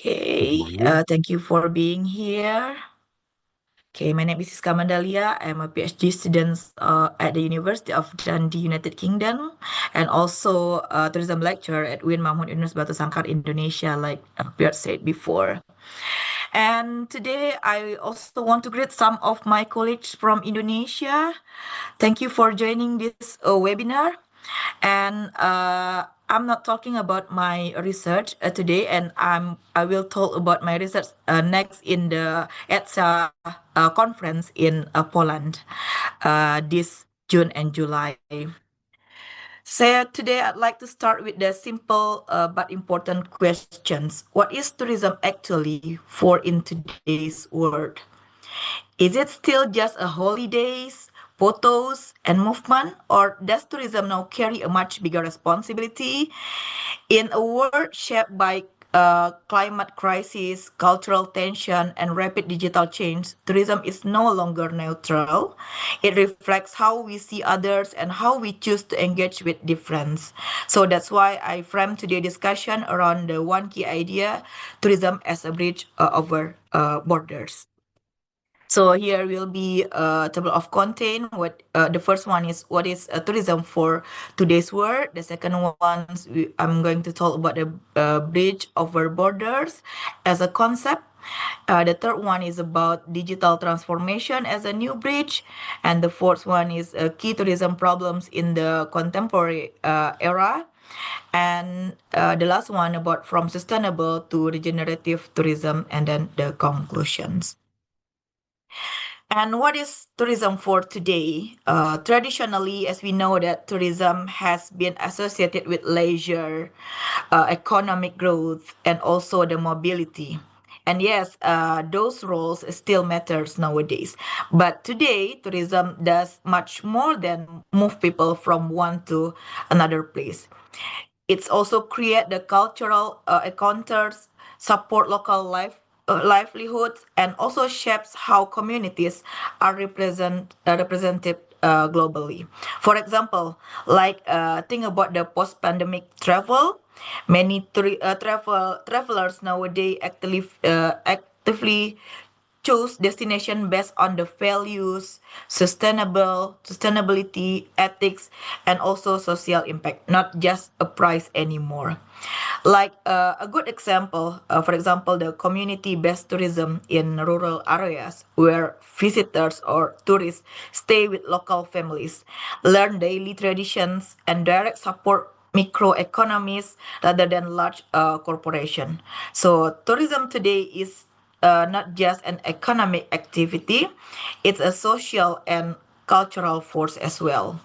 Good Okay, morning. thank you for being here. Okay, my name is Siska Mandalia. I'm a PhD student at the University of Dundee, United Kingdom, and also a tourism lecturer at UIN Mahmud Yunus Batu Sangkar, Indonesia, like Pierre said before. And today I also want to greet some of my colleagues from Indonesia. Thank you for joining this webinar. And I'm not talking about my research today, and I will talk about my research next in the ETSA conference in Poland this June and July. So today I'd like to start with the simple but important questions. What is tourism actually for in today's world? Is it still just a holidays, photos, and movement, or does tourism now carry a much bigger responsibility? In a world shaped by climate crisis, cultural tension, and rapid digital change, tourism is no longer neutral. It reflects how we see others and how we choose to engage with difference. So that's why I framed today's discussion around the one key idea: tourism as a bridge over borders. So here will be a table of content. What the first one is what is tourism for today's world. The second one I'm going to talk about the bridge over borders as a concept. The third one is about digital transformation as a new bridge, and the fourth one is key tourism problems in the contemporary era. And the last one about from sustainable to regenerative tourism, and then the conclusions. And what is tourism for today? Traditionally, as we know that tourism has been associated with leisure, economic growth, and also the mobility. And yes, those roles still matters nowadays. But today, tourism does much more than move people from one to another place. It's also create the cultural encounters, support local livelihoods, and also shapes how communities are represented globally. For example, like think about the post-pandemic travel. Many travelers nowadays actively choose destination based on the values, sustainability, ethics, and also social impact, not just a price anymore. Like a good example, for example, the community-based tourism in rural areas where visitors or tourists stay with local families, learn daily traditions, and direct support microeconomies rather than large corporation. So tourism today is not just an economic activity, it's a social and cultural force as well.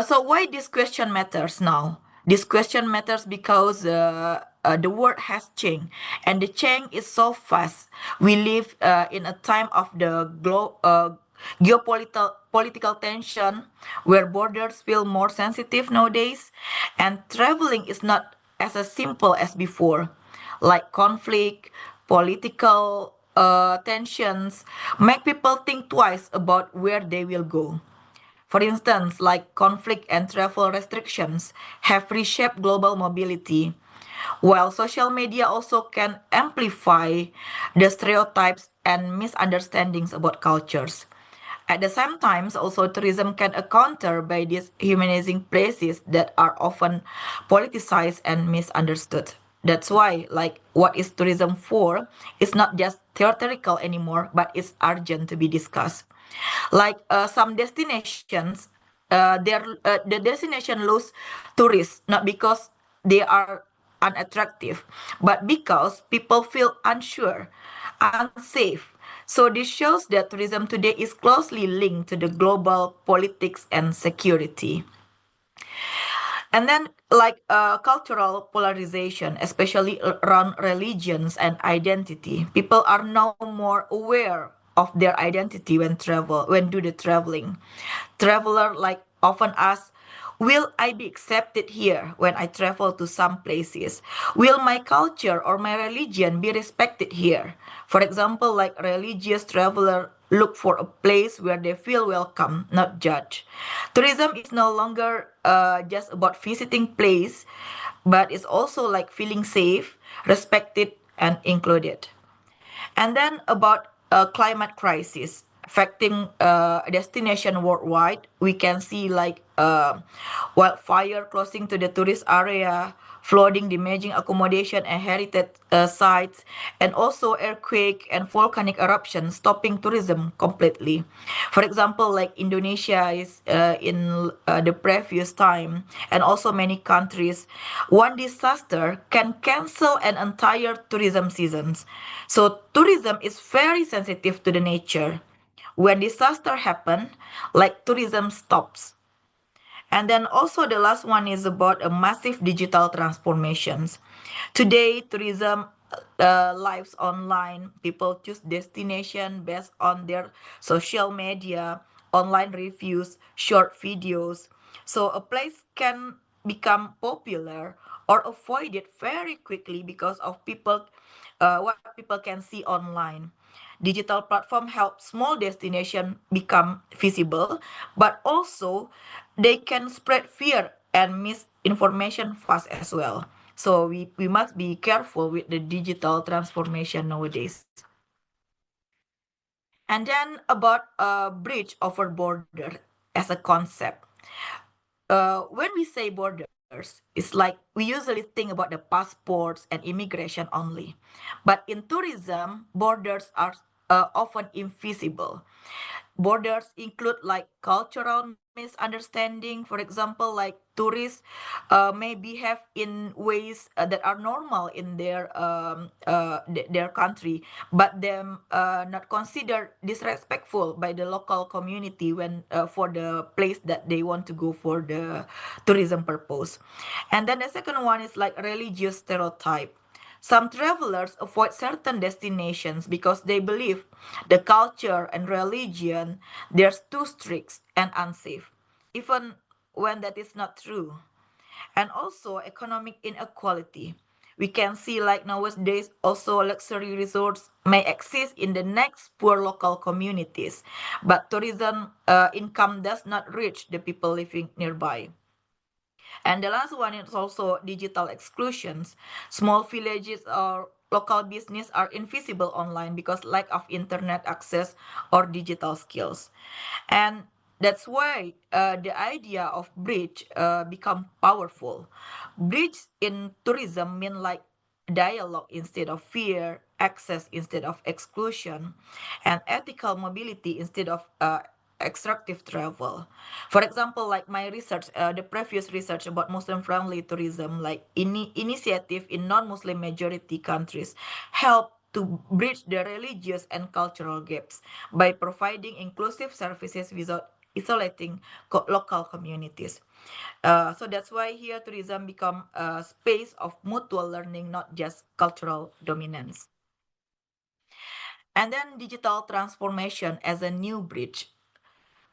So why this question matters now? This question matters because the world has changed, and the change is so fast. We live in a time of the geopolitical political tension, where borders feel more sensitive nowadays, and traveling is not as simple as before. Like conflict, political tensions make people think twice about where they will go. For instance, like conflict and travel restrictions have reshaped global mobility, while social media also can amplify the stereotypes and misunderstandings about cultures. At the same time, also tourism can counter by these humanizing places that are often politicized and misunderstood. That's why, like, what is tourism for? It's not just theoretical anymore, but it's urgent to be discussed. Like some destinations, the destination lose tourists not because they are unattractive, but because people feel unsure, unsafe. So this shows that tourism today is closely linked to the global politics and security. And then, like cultural polarization, especially around religions and identity, people are now more aware of their identity when do the traveling. Traveler like often ask, will I be accepted here when I travel to some places? Will my culture or my religion be respected here? For example, like religious traveler look for a place where they feel welcome, not judged. Tourism is no longer just about visiting place, but it's also like feeling safe. respected, and included. And then about climate crisis affecting destination worldwide, we can see like wildfire closing to the tourist area, flooding, damaging accommodation and heritage sites, and also earthquake and volcanic eruption stopping tourism completely. For example, like Indonesia is in the previous time, and also many countries, one disaster can cancel an entire tourism seasons. So tourism is very sensitive to the nature. When disaster happen, like tourism stops. And then also the last one is about a massive digital transformations. Today, tourism lives online. People choose destination based on their social media, online reviews, short videos. So a place can become popular or avoided very quickly because of what people can see online. Digital platform help small destination become visible, but also they can spread fear and misinformation fast as well. So we must be careful with the digital transformation nowadays. And then about a bridge over border as a concept. When we say borders, it's like we usually think about the passports and immigration only. But in tourism, borders are often invisible. Borders include like cultural misunderstanding. For example, like tourists may behave in ways that are normal in their country, but them not considered disrespectful by the local community when for the place that they want to go for the tourism purpose. And then the second one is like religious stereotype. Some travelers avoid certain destinations because they believe the culture and religion they're too strict and unsafe, even when that is not true. And also economic inequality. We can see like nowadays also luxury resorts may exist in the next poor local communities, but tourism income does not reach the people living nearby. And the last one is also digital exclusions. Small villages or local business are invisible online because lack of internet access or digital skills. And that's why the idea of bridge become powerful. Bridge in tourism mean like dialogue instead of fear, access instead of exclusion, and ethical mobility instead of extractive travel. For example, like my research, the previous research about Muslim-friendly tourism, like initiative in non-Muslim majority countries, help to bridge the religious and cultural gaps by providing inclusive services without isolating local communities. So that's why here tourism become a space of mutual learning, not just cultural dominance. And then digital transformation as a new bridge.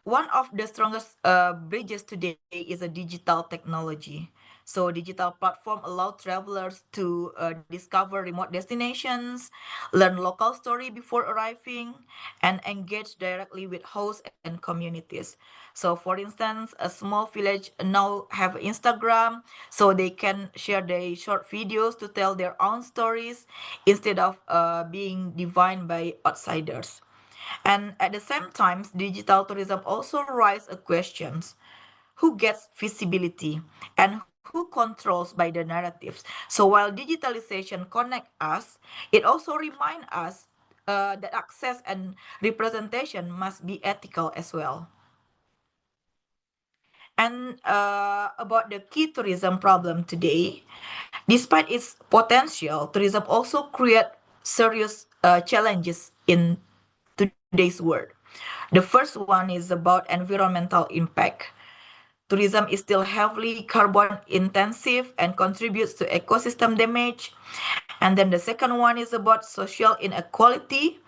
One of the strongest bridges today is a digital technology. So digital platform allow travelers to discover remote destinations, learn local story before arriving, and engage directly with hosts and communities. So for instance, a small village now have Instagram, so they can share their short videos to tell their own stories instead of being defined by outsiders. And at the same time, digital tourism also raises questions. Who gets visibility and who controls by the narratives? So while digitalization connect us, it also remind us that access and representation must be ethical as well. And about the key tourism problem today, despite its potential, tourism also create serious challenges in today's world. The first one is about environmental impact. Tourism is still heavily carbon intensive and contributes to ecosystem damage. And then the second one is about social inequality.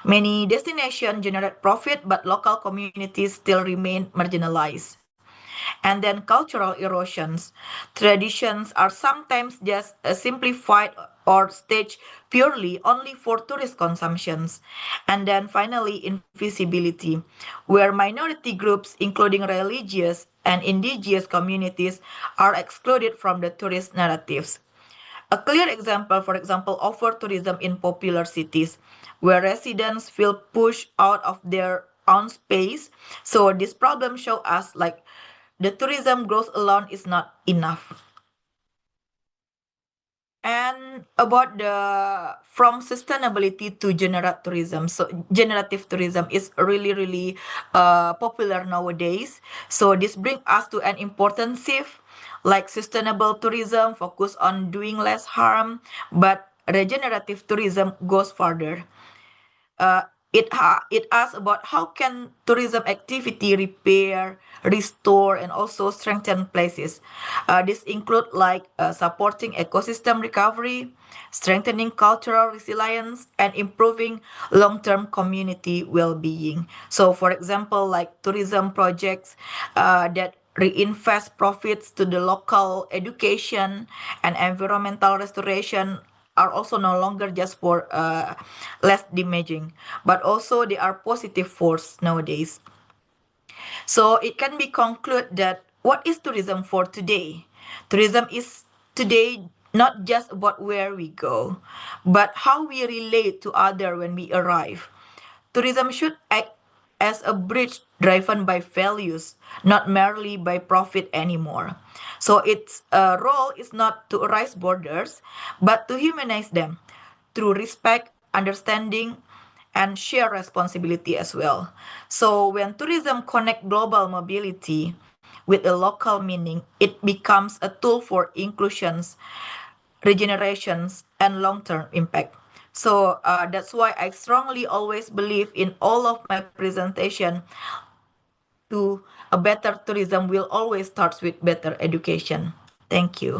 Many destinations generate profit, but local communities still remain marginalized. And then cultural erosions. Traditions are sometimes just simplified or staged purely only for tourist consumptions. And then finally, invisibility, where minority groups, including religious and indigenous communities, are excluded from the tourist narratives. A clear example, for example, over tourism in popular cities where residents feel pushed out of their own space. So this problem show us like the tourism growth alone is not enough. And about the from sustainability to generative tourism. So generative tourism is really popular nowadays. So this brings us to an important shift, like sustainable tourism focus on doing less harm, but regenerative tourism goes further. uh, it asks about how can tourism activity repair, restore, and also strengthen places. This include like supporting ecosystem recovery, strengthening cultural resilience, and improving long-term community well-being. So, for example, like tourism projects that reinvest profits to the local education and environmental restoration are also no longer just for less damaging, but also they are positive force nowadays. So it can be concluded that what is tourism for today? Tourism is today not just about where we go, but how we relate to other when we arrive. Tourism should act as a bridge driven by values, not merely by profit anymore. So its role is not to erase borders, but to humanize them through respect, understanding, and share responsibility as well. So when tourism connect global mobility with a local meaning, it becomes a tool for inclusions, regenerations, and long-term impact. So that's why I strongly always believe in all of my presentation to a better tourism will always start with better education. Thank you.